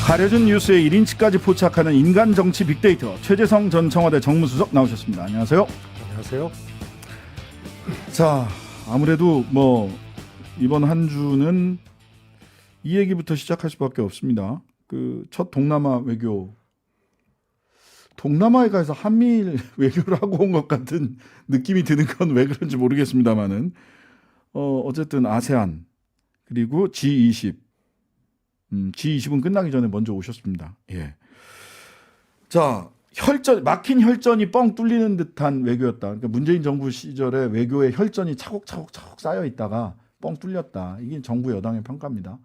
가려진 뉴스의 1인치까지 포착하는 인간 정치 빅데이터 최재성 전 청와대 정무수석 나오셨습니다. 안녕하세요. 안녕하세요. 자, 아무래도 이번 한 주는 이 얘기부터 시작할 수밖에 없습니다. 그 첫 동남아 외교, 동남아에 가서 한미일 외교를 하고 온 것 같은 느낌이 드는 건 왜 그런지 모르겠습니다만은 어쨌든 아세안 그리고 G20, G20은 끝나기 전에 먼저 오셨습니다. 예. 자, 막힌 혈전이 뻥 뚫리는 듯한 외교였다. 그러니까 문재인 정부 시절에 외교의 혈전이 차곡차곡 쌓여 있다가 뻥 뚫렸다. 이게 정부 여당의 평가입니다.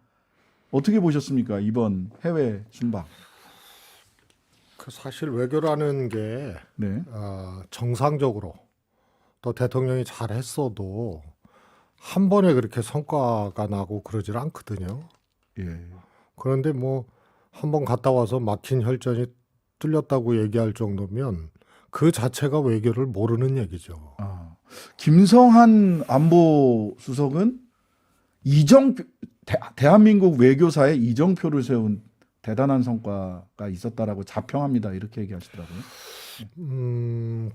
어떻게 보셨습니까? 이번 해외 순방. 사실 외교라는 게 네. 정상적으로 또 대통령이 잘했어도 한 번에 그렇게 성과가 나고 그러질 않거든요. 예. 그런데 한 번 갔다 와서 막힌 혈전이 뚫렸다고 얘기할 정도면 그 자체가 외교를 모르는 얘기죠. 김성한 안보 수석은 대한민국 외교사에 이정표를 세운 대단한 성과가 있었다라고 자평합니다. 이렇게 얘기하시더라고요.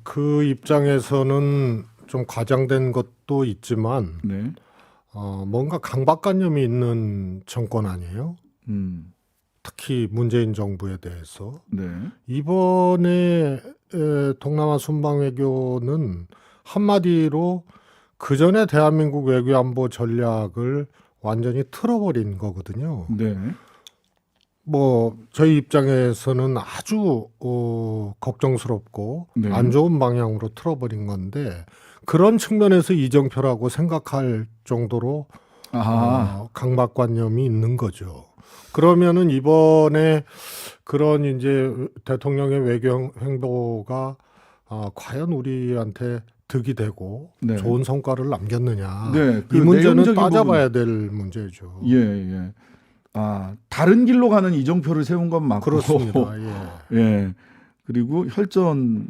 그 입장에서는 좀 과장된 것도 있지만 네. 뭔가 강박관념이 있는 정권 아니에요? 특히 문재인 정부에 대해서. 네. 이번에 동남아 순방 외교는 한마디로 그전에 대한민국 외교 안보 전략을 완전히 틀어버린 거거든요. 네. 저희 입장에서는 아주 걱정스럽고 네. 안 좋은 방향으로 틀어버린 건데 그런 측면에서 이정표라고 생각할 정도로 강박관념이 있는 거죠. 그러면은 이번에 그런 이제 대통령의 외교 행보가 과연 우리한테 득이 되고 네. 좋은 성과를 남겼느냐. 네, 이 문제는 내용적인 따져봐야 될 문제죠. 예, 예. 다른 길로 가는 이정표를 세운 건 맞고. 그렇습니다. 예. 예. 그리고 혈전이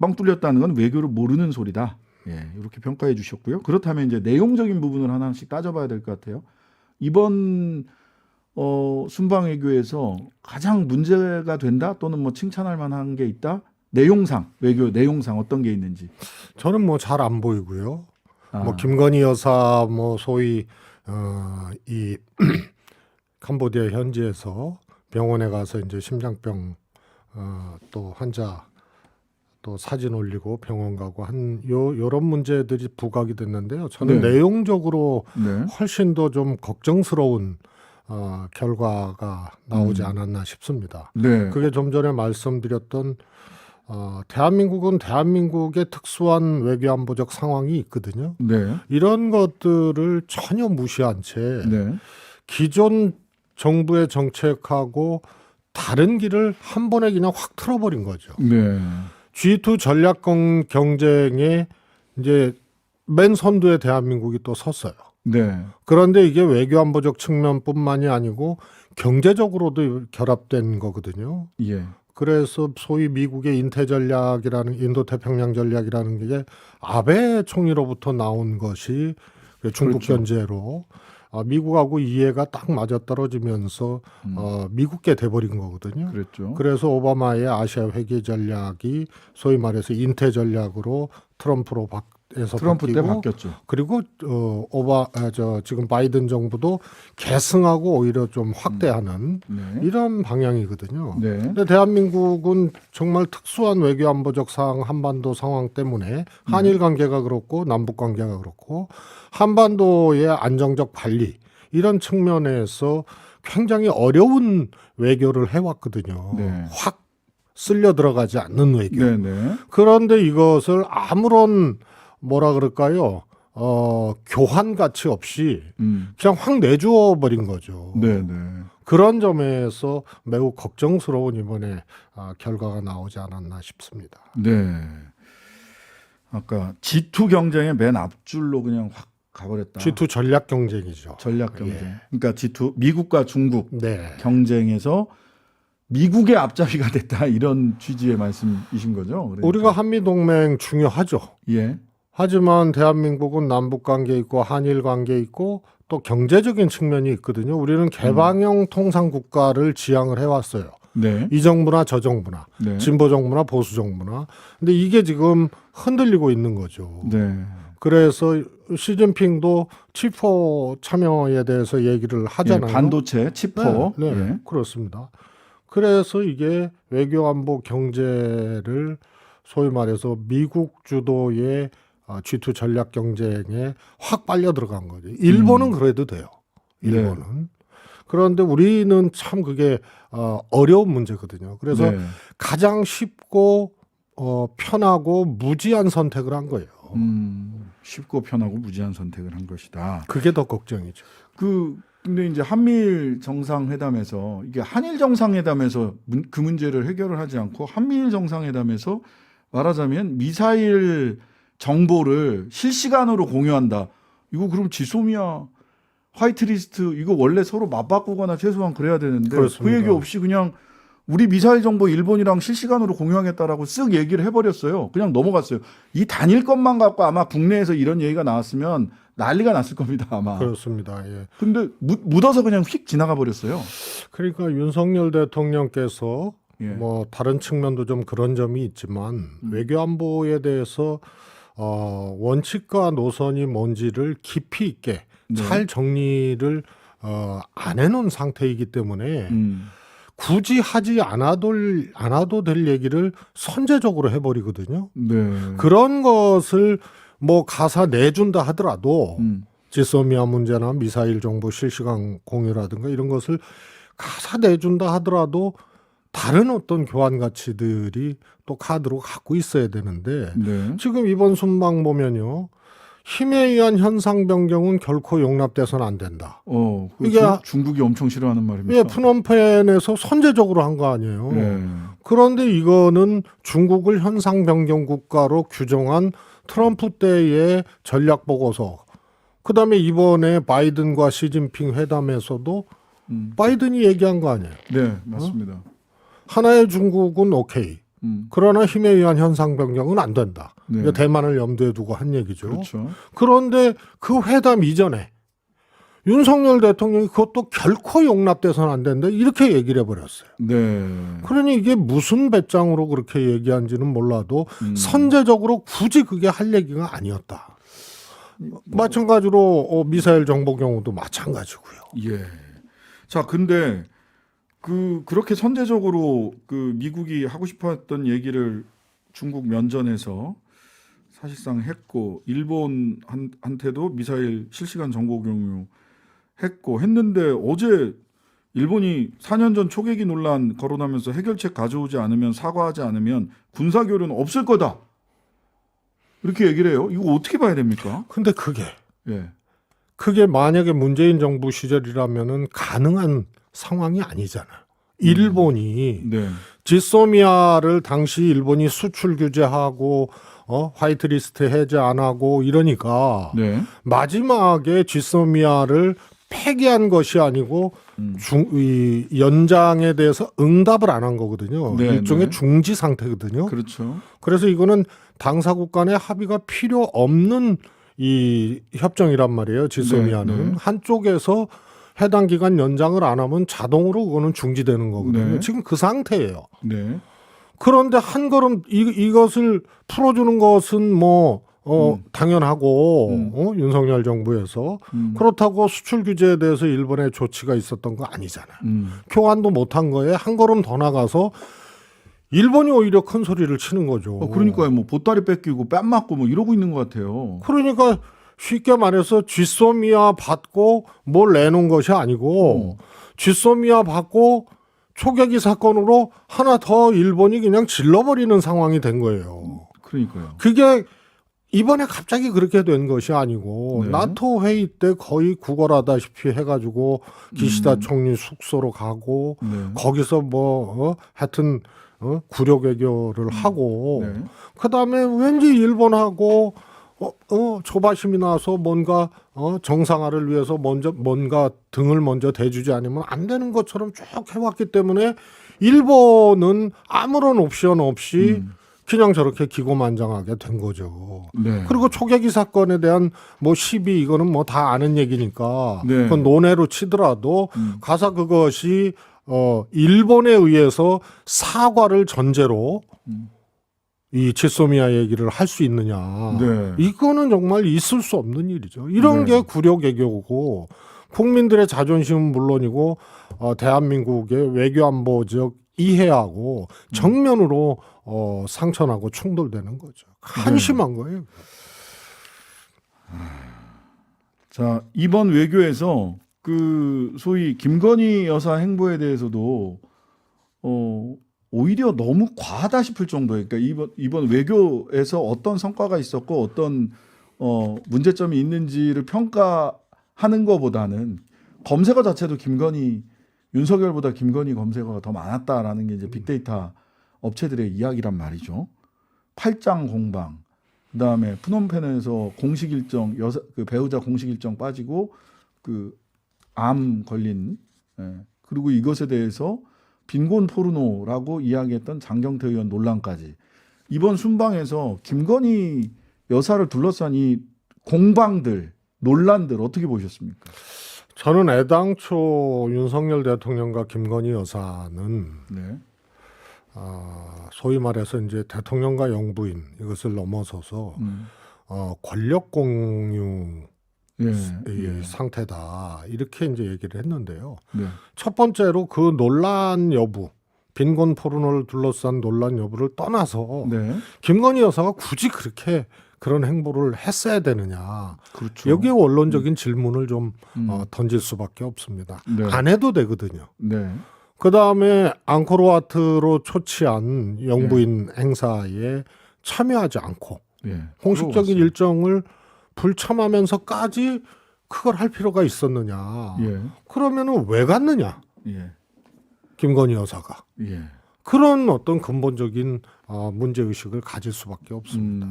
뻥 뚫렸다는 건 외교를 모르는 소리다. 예. 이렇게 평가해 주셨고요. 그렇다면 이제 내용적인 부분을 하나씩 따져봐야 될 것 같아요. 이번 순방 외교에서 가장 문제가 된다 또는 칭찬할 만한 게 있다? 내용상, 외교 내용상 어떤 게 있는지. 저는 잘 안 보이고요. 김건희 여사 소위 이 캄보디아 현지에서 병원에 가서 이제 심장병 또 환자 또 사진 올리고 병원 가고 요런 문제들이 부각이 됐는데요. 저는 네. 내용적으로 네. 훨씬 더 좀 걱정스러운 결과가 나오지 않았나 싶습니다. 네. 그게 좀 전에 말씀드렸던 대한민국은 대한민국의 특수한 외교안보적 상황이 있거든요. 네. 이런 것들을 전혀 무시한 채 네. 기존 정부의 정책하고 다른 길을 한 번에 그냥 확 틀어버린 거죠. 네. G2 전략 경쟁에 이제 맨 선두에 대한민국이 또 섰어요. 네. 그런데 이게 외교안보적 측면뿐만이 아니고 경제적으로도 결합된 거거든요. 예. 그래서 소위 미국의 인도태평양 전략이라는 게 아베 총리로부터 나온 것이 중국 그렇죠. 견제로 미국하고 이해가 딱 맞아떨어지면서 미국계 돼버린 거거든요. 그랬죠. 그래서 오바마의 아시아 회계 전략이 소위 말해서 인태 전략으로 트럼프 때 바뀌었죠. 그리고 지금 바이든 정부도 계승하고 오히려 좀 확대하는 이런 방향이거든요. 네. 근데 대한민국은 정말 특수한 외교 안보적 상황, 한반도 상황 때문에 한일 관계가 그렇고 남북 관계가 그렇고 한반도의 안정적 관리 이런 측면에서 굉장히 어려운 외교를 해왔거든요. 네. 확 쓸려 들어가지 않는 외교. 네네. 그런데 이것을 아무런 교환 가치 없이 그냥 확 내주어 버린 거죠. 네네. 그런 점에서 매우 걱정스러운 이번에 결과가 나오지 않았나 싶습니다. 네. 아까 G2 경쟁의 맨 앞줄로 그냥 확 가버렸다. G2 전략 경쟁이죠. 전략 경쟁. 예. 그러니까 G2 미국과 중국 네. 경쟁에서 미국의 앞잡이가 됐다 이런 취지의 말씀이신 거죠? 그러니까. 우리가 한미 동맹 중요하죠. 예. 하지만 대한민국은 남북 관계 있고 한일 관계 있고 또 경제적인 측면이 있거든요. 우리는 개방형 통상 국가를 지향을 해왔어요. 네. 이 정부나 저 정부나 네. 진보 정부나 보수 정부나. 근데 이게 지금 흔들리고 있는 거죠. 네. 그래서 시진핑도 치포 참여에 대해서 얘기를 하잖아요. 예, 반도체 치포. 네, 네, 예. 그렇습니다. 그래서 이게 외교 안보 경제를 소위 말해서 미국 주도의 G2 전략 경쟁에 확 빨려 들어간 거죠. 일본은 그래도 돼요. 일본은. 네. 그런데 우리는 참 그게 어려운 문제거든요. 그래서 네. 가장 쉽고 편하고 무지한 선택을 한 거예요. 쉽고 편하고 무지한 선택을 한 것이다. 그게 더 걱정이죠. 근데 이제 한미일 정상회담에서 이게 한일 정상회담에서 그 문제를 해결을 하지 않고 한미일 정상회담에서 말하자면 미사일 정보를 실시간으로 공유한다. 이거 그럼 지소미아 화이트리스트 이거 원래 서로 맞바꾸거나 최소한 그래야 되는데 그렇습니다. 그 얘기 없이 그냥 우리 미사일 정보 일본이랑 실시간으로 공유하겠다라고 쓱 얘기를 해버렸어요. 그냥 넘어갔어요. 이 단일 것만 갖고 아마 국내에서 이런 얘기가 나왔으면 난리가 났을 겁니다 아마. 그렇습니다. 예. 근데 묻어서 그냥 휙 지나가 버렸어요. 그러니까 윤석열 대통령께서 예. 뭐 다른 측면도 좀 그런 점이 있지만 외교 안보에 대해서 원칙과 노선이 뭔지를 깊이 있게 네. 잘 정리를 안 해놓은 상태이기 때문에 굳이 하지 않아도 될 얘기를 선제적으로 해버리거든요. 네. 그런 것을 뭐 가사 내준다 하더라도 지소미아 문제나 미사일 정보 실시간 공유라든가 이런 것을 가사 내준다 하더라도 다른 어떤 교환 가치들이 또 카드로 갖고 있어야 되는데 네. 지금 이번 순방 보면요. 힘에 의한 현상 변경은 결코 용납돼서는 안 된다. 이게 이게 중국이 엄청 싫어하는 말입니다. 예, 프놈펜에서 선제적으로 한 거 아니에요. 네. 그런데 이거는 중국을 현상 변경 국가로 규정한 트럼프 때의 전략 보고서. 그다음에 이번에 바이든과 시진핑 회담에서도 바이든이 얘기한 거 아니에요. 네, 맞습니다. 하나의 중국은 오케이. 그러나 힘에 의한 현상 변경은 안 된다. 네. 이게 대만을 염두에 두고 한 얘기죠. 그렇죠. 그런데 그 회담 이전에 윤석열 대통령이 그것도 결코 용납돼서는 안 된다. 이렇게 얘기를 해버렸어요. 네. 그러니 이게 무슨 배짱으로 그렇게 얘기한지는 몰라도 선제적으로 굳이 그게 할 얘기가 아니었다. 마찬가지로 미사일 정보 경우도 마찬가지고요. 예. 자, 근데 그렇게 선제적으로 미국이 하고 싶었던 얘기를 중국 면전에서 사실상 했고 일본한테도 미사일 실시간 정보 공유 했는데 어제 일본이 4년 전 초계기 논란 거론하면서 해결책 가져오지 않으면 사과하지 않으면 군사교류는 없을 거다. 이렇게 얘기를 해요. 이거 어떻게 봐야 됩니까? 근데 그게 만약에 문재인 정부 시절이라면은 가능한 상황이 아니잖아요. 일본이 네. 지소미아를 당시 일본이 수출 규제하고 화이트리스트 해제 안 하고 이러니까 네. 마지막에 지소미아를 폐기한 것이 아니고 이 연장에 대해서 응답을 안 한 거거든요. 네, 일종의 네. 중지 상태거든요. 그렇죠. 그래서 이거는 당사국 간의 합의가 필요 없는 이 협정이란 말이에요. 지소미아는 네, 네. 한쪽에서 해당 기간 연장을 안 하면 자동으로 그거는 중지되는 거거든요. 네. 지금 그 상태예요. 네. 그런데 한 걸음 이것을 풀어주는 것은 뭐 당연하고 윤석열 정부에서 그렇다고 수출 규제에 대해서 일본의 조치가 있었던 거 아니잖아요. 교환도 못한 거에 한 걸음 더 나가서 일본이 오히려 큰 소리를 치는 거죠. 그러니까요. 뭐 보따리 뺏기고 뺨 맞고 뭐 이러고 있는 것 같아요. 그러니까 쉽게 말해서 쥐소미아 받고 뭘 내놓은 것이 아니고 쥐소미아 받고 초계기 사건으로 하나 더 일본이 그냥 질러버리는 상황이 된 거예요. 그러니까요. 그게 이번에 갑자기 그렇게 된 것이 아니고 네. 나토 회의 때 거의 구걸하다시피 해가지고 기시다 총리 숙소로 가고 네. 거기서 뭐 하여튼 굴욕 외교를 하고 네. 그다음에 왠지 일본하고 조바심이 나서 뭔가 정상화를 위해서 뭔가 등을 먼저 대주지 않으면 안 되는 것처럼 쭉 해왔기 때문에 일본은 아무런 옵션 없이 그냥 저렇게 기고만장하게 된 거죠. 네. 그리고 초계기 사건에 대한 뭐 시비 이거는 뭐 다 아는 얘기니까 네. 그건 논외로 치더라도 음. 가서 그것이 일본에 의해서 사과를 전제로 이 지소미아 얘기를 할 수 있느냐. 네. 이거는 정말 있을 수 없는 일이죠. 이런 네. 게 구려개교고 국민들의 자존심은 물론이고 대한민국의 외교안보적 이해하고 정면으로 상처나고 충돌되는 거죠. 한심한 거예요. 자, 이번 외교에서 그 소위 김건희 여사 행보에 대해서도 오히려 너무 과하다 싶을 정도예요. 그러니까 이번 외교에서 어떤 성과가 있었고 어떤 문제점이 있는지를 평가하는 것보다는 검색어 자체도 윤석열보다 김건희 검색어가 더 많았다라는 게 이제 빅데이터 업체들의 이야기란 말이죠. 팔짱 공방, 그다음에 프놈펜에서 공식 일정 그 배우자 공식 일정 빠지고 그 암 걸린, 그리고 이것에 대해서 빈곤 포르노라고 이야기했던 장경태 의원 논란까지 이번 순방에서 김건희 여사를 둘러싼 이 공방들, 논란들 어떻게 보셨습니까? 저는 애당초 윤석열 대통령과 김건희 여사는 네. 소위 말해서 이제 대통령과 영부인 이것을 넘어서서 권력 공유 예. 이 상태다 이렇게 이제 얘기를 했는데요. 네. 첫 번째로 그 논란 여부, 빈곤 포르노를 둘러싼 논란 여부를 떠나서 네. 김건희 여사가 굳이 그렇게 그런 행보를 했어야 되느냐. 그렇죠. 여기에 원론적인 질문을 좀 던질 수밖에 없습니다. 네. 안 해도 되거든요. 네. 그 다음에 앙코르와트로 초치한 영부인 행사에 참여하지 않고 예. 공식적인 들어왔어요. 일정을 불참하면서까지 그걸 할 필요가 있었느냐. 예. 그러면은 왜 갔느냐. 예. 김건희 여사가. 예. 그런 어떤 근본적인 문제의식을 가질 수밖에 없습니다.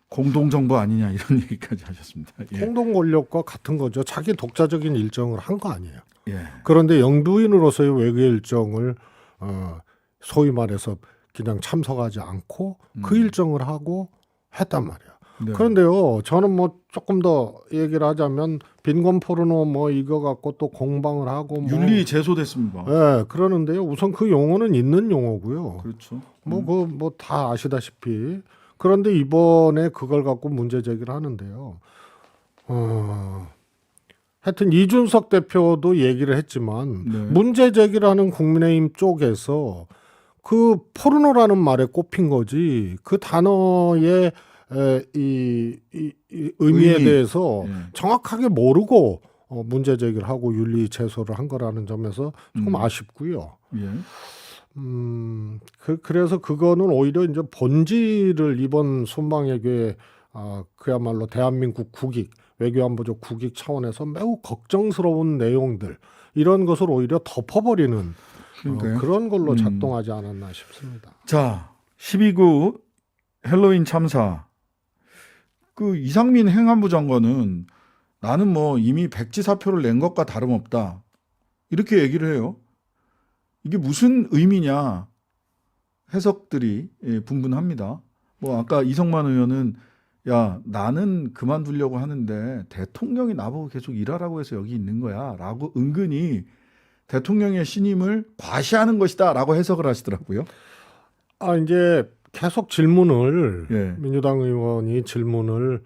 공동정부 아니냐 이런 얘기까지 하셨습니다. 예. 공동 권력과 같은 거죠. 자기 독자적인 일정을 한 거 아니에요. 예. 그런데 영부인으로서의 외교 일정을 소위 말해서 그냥 참석하지 않고 그 일정을 하고 했단 말이에요. 네. 그런데요, 저는 뭐 조금 더 얘기를 하자면 빈곤 포르노 뭐 이거 갖고 또 공방을 하고 뭐 윤리 제소됐습니다. 예, 그러는데요. 우선 그 용어는 있는 용어고요. 그렇죠. 뭐 다 아시다시피 그런데 이번에 그걸 갖고 문제 제기를 하는데요. 하여튼 이준석 대표도 얘기를 했지만 네. 문제 제기를 하는 국민의힘 쪽에서 그 포르노라는 말에 꼽힌 거지 그 단어의 이 의미에 의미. 대해서 예. 정확하게 모르고 문제 제기를 하고 윤리 제소를 한 거라는 점에서 조금 아쉽고요. 예. 그래서 그거는 오히려 이제 본질을 이번 순방외교에 그야말로 대한민국 국익, 외교안보적 국익 차원에서 매우 걱정스러운 내용들 이런 것을 오히려 덮어버리는 그러니까요. 그런 걸로 작동하지 않았나 싶습니다. 자, 12구 헬로윈 참사. 그 이상민 행안부 장관은 나는 뭐 이미 백지 사표를 낸 것과 다름없다. 이렇게 얘기를 해요. 이게 무슨 의미냐 해석들이 분분합니다. 뭐 아까 이성만 의원은 야 나는 그만두려고 하는데 대통령이 나보고 계속 일하라고 해서 여기 있는 거야 라고 은근히 대통령의 신임을 과시하는 것이다 라고 해석을 하시더라고요. 이제 계속 질문을 예. 민주당 의원이 질문을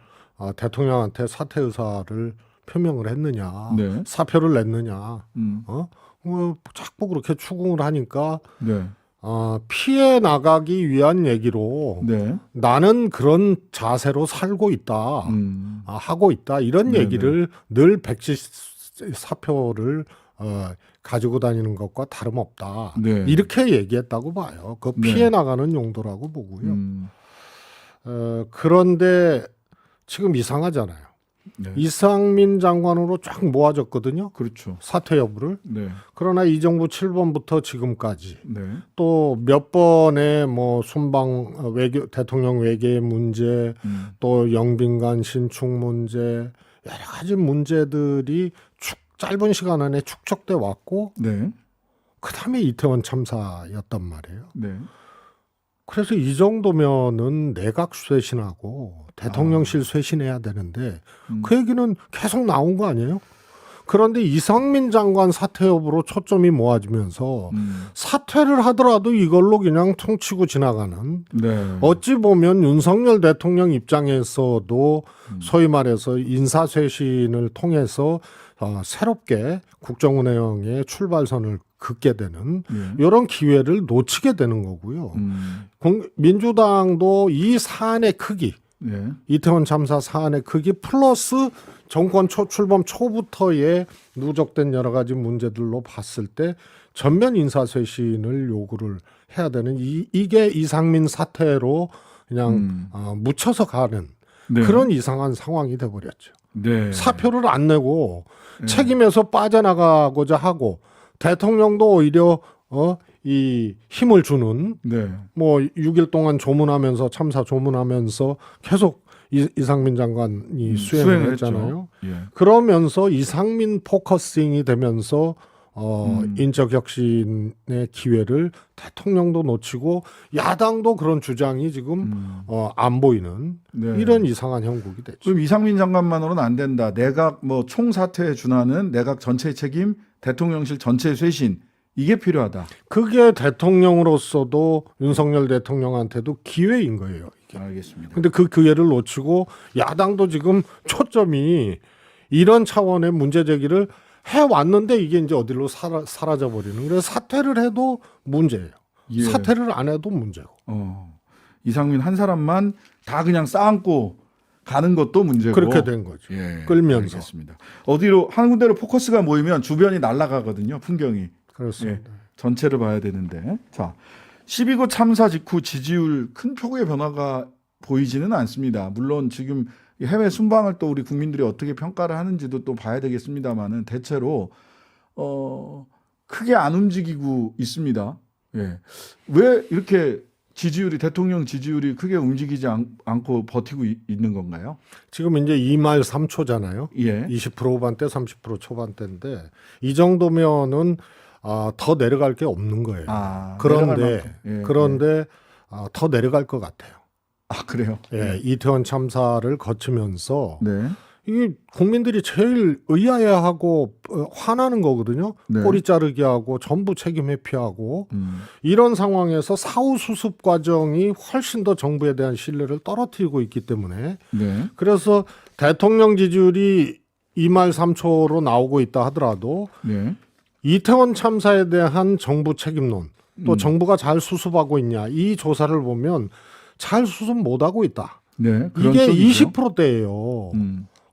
대통령한테 사퇴 의사를 표명을 했느냐, 네. 사표를 냈느냐, 자꾸 그렇게 추궁을 하니까 네. 피해 나가기 위한 얘기로 네. 나는 그런 자세로 살고 있다, 하고 있다 이런 네네. 얘기를 늘 백지 사표를 가지고 다니는 것과 다름없다. 네. 이렇게 얘기했다고 봐요. 그 피해 네. 나가는 용도라고 보고요. 그런데 지금 이상하잖아요. 네. 이상민 장관으로 쫙 모아졌거든요. 그렇죠. 사퇴 여부를. 네. 그러나 이 정부 7번부터 지금까지 네. 또 몇 번의 뭐 순방 대통령 외계 문제, 또 영빈관 신축 문제, 여러 가지 문제들이 짧은 시간 안에 축적돼 왔고, 네. 그다음에 이태원 참사였단 말이에요. 네. 그래서 이 정도면은 내각 쇄신하고 대통령실 쇄신해야 되는데 그 얘기는 계속 나온 거 아니에요? 그런데 이상민 장관 사퇴 여부로 초점이 모아지면서 사퇴를 하더라도 이걸로 그냥 퉁치고 지나가는 네. 어찌 보면 윤석열 대통령 입장에서도 소위 말해서 인사쇄신을 통해서 새롭게 국정운영의 출발선을 긋게 되는 이런 기회를 놓치게 되는 거고요. 민주당도 이 사안의 크기, 네. 이태원 참사 사안의 크기 플러스 정권 출범 초부터의 누적된 여러 가지 문제들로 봤을 때 전면 인사쇄신을 요구를 해야 되는 이게 이상민 사태로 그냥 묻혀서 가는 네. 그런 이상한 상황이 돼버렸죠. 네. 사표를 안 내고 책임에서 빠져나가고자 하고 대통령도 오히려 이 힘을 주는 네. 뭐 6일 동안 조문하면서 참사 조문하면서 계속 이상민 장관이 수행을 했잖아요. 예. 그러면서 이상민 포커싱이 되면서 인적 혁신의 기회를 대통령도 놓치고 야당도 그런 주장이 지금 안 보이는 네. 이런 이상한 형국이 됐죠. 그럼 이상민 장관만으로는 안 된다. 내각 뭐 총사퇴에 준하는 내각 전체 책임, 대통령실 전체 쇄신 이게 필요하다. 그게 대통령으로서도 윤석열 대통령한테도 기회인 거예요. 이게. 알겠습니다. 근데 그 기회를 놓치고 야당도 지금 초점이 이런 차원의 문제 제기를 해왔는데 이게 이제 어디로 사라져 버리는. 그래서 사퇴를 해도 문제예요. 예. 사퇴를 안 해도 문제고. 이상민 한 사람만 다 그냥 쌓고 가는 것도 문제고. 그렇게 된 거죠. 예. 끌면서. 알겠습니다. 어디로 한 군데로 포커스가 모이면 주변이 날아가거든요. 풍경이. 그렇습니다. 예. 전체를 봐야 되는데. 자, 12구 참사 직후 지지율 큰 폭의 변화가 보이지는 않습니다. 물론 지금 해외 순방을 또 우리 국민들이 어떻게 평가를 하는지도 또 봐야 되겠습니다만은 대체로 크게 안 움직이고 있습니다. 예. 왜 이렇게 지지율이 대통령 지지율이 크게 움직이지 않고 버티고 있는 건가요? 지금 이제 2말 3초잖아요. 예. 20% 후반대, 30% 초반대인데 이 정도면은 더 내려갈 게 없는 거예요. 그런데 더 내려갈 것 같아요. 그래요? 예, 이태원 참사를 거치면서 네. 이 국민들이 제일 의아해하고 화나는 거거든요. 네. 꼬리 자르기 하고 전부 책임 회피하고 이런 상황에서 사후 수습 과정이 훨씬 더 정부에 대한 신뢰를 떨어뜨리고 있기 때문에 네. 그래서 대통령 지지율이 2말 3초로 나오고 있다 하더라도 네. 이태원 참사에 대한 정부 책임론 또 정부가 잘 수습하고 있냐 이 조사를 보면 잘 수습 못하고 있다. 네. 그런 이게 쪽이죠. 20%대예요.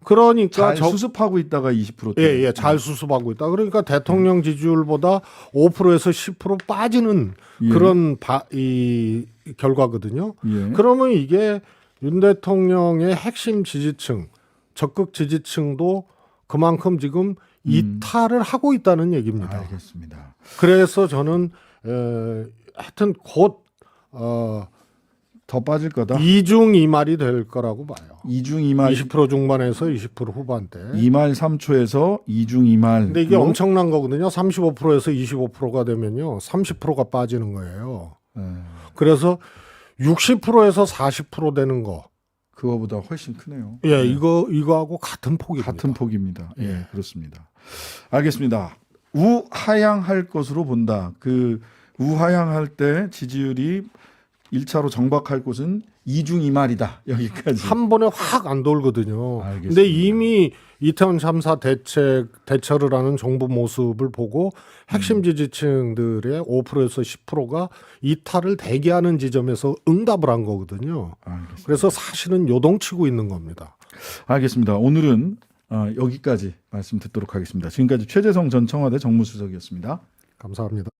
그러니까 잘 수습하고 있다가 20%대. 예, 잘 수습하고 있다. 그러니까 대통령 지지율보다 5%에서 10% 빠지는 그런 이 결과거든요. 예. 그러면 이게 윤 대통령의 핵심 지지층, 적극 지지층도 그만큼 지금 이탈을 하고 있다는 얘기입니다. 알겠습니다. 그래서 저는 하여튼 곧 더 빠질 거다. 2중 2말이 될 거라고 봐요. 2중 2말 20% 중반에서 20% 후반대. 2말 3초에서 2중 2말. 근데 이게 엄청난 거거든요. 35%에서 25%가 되면요. 30%가 빠지는 거예요. 그래서 60%에서 40% 되는 거. 그거보다 훨씬 크네요. 예, 이거하고 같은 폭입니다. 같은 폭입니다. 예, 그렇습니다. 알겠습니다. 우하향할 것으로 본다. 그 우하향할 때 지지율이 1차로 정박할 곳은 2중 2말이다. 여기까지. 한 번에 확 안 돌거든요. 알겠습니다. 근데 이미 이태원 참사 대처를 하는 정부 모습을 보고 핵심 지지층들의 5%에서 10%가 이탈을 대기하는 지점에서 응답을 한 거거든요. 알겠습니다. 그래서 사실은 요동치고 있는 겁니다. 알겠습니다. 오늘은 여기까지 말씀 듣도록 하겠습니다. 지금까지 최재성 전 청와대 정무수석이었습니다. 감사합니다.